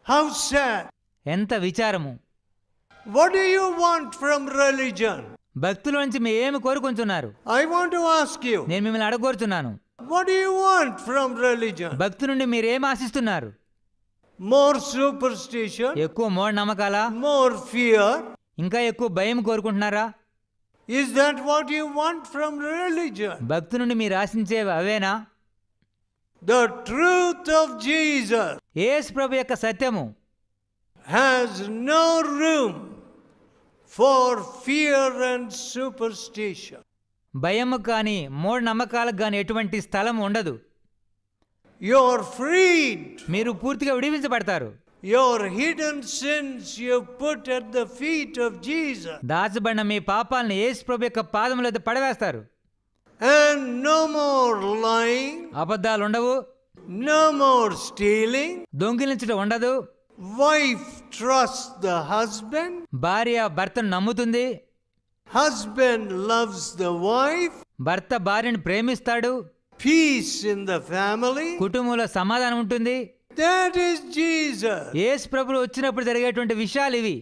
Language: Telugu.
How sad. ఎంత విచారము. What do you want from religion? భక్తులోంచి మీరు ఏమి కోరుకుంటున్నారు? I want to ask you. నేను మిమ్మల్ని అడగోరుచున్నాను. What do you want from religion? భక్తు నుండి మీరు ఏం ఆశిస్తున్నారు? More superstition? ఎక్కువ మూఢనమ్మకాలా? More fear? ఇంకా ఎక్కువ భయం కోరుకుంటున్నారా? Is that what you want from religion? భక్తు నుండి మీరు ఆశించేవి అవేనా? The truth of Jesus యేసు ప్రభు యొక్క సత్యము has no room for fear and superstition. భయము కానీ మూఢనమ్మకాలకు కానీ ఎటువంటి స్థలం ఉండదు. You're freed. మీరు పూర్తిగా విడిపించబడతారు. Your hidden sins you put at the feet of Jesus. దాచబడిన మీ పాపాలను యేసు ప్రభు యొక్క పాదముల వద్ద పడవేస్తారు. And no more lying. అబద్ధాలు ఉండవు. No more stealing. దొంగిలించడం ఉండదు. Wife trusts the husband. భార్య భర్తను నమ్ముతుంది. Husband loves the wife. భర్త భార్యను ప్రేమిస్తాడు. Peace in the family. కుటుంబంలో సమాధానం ఉంటుంది. That is Jesus. యేసు ప్రభువు వచ్చినప్పుడు జరిగేటువంటి విషయాలు ఇవి.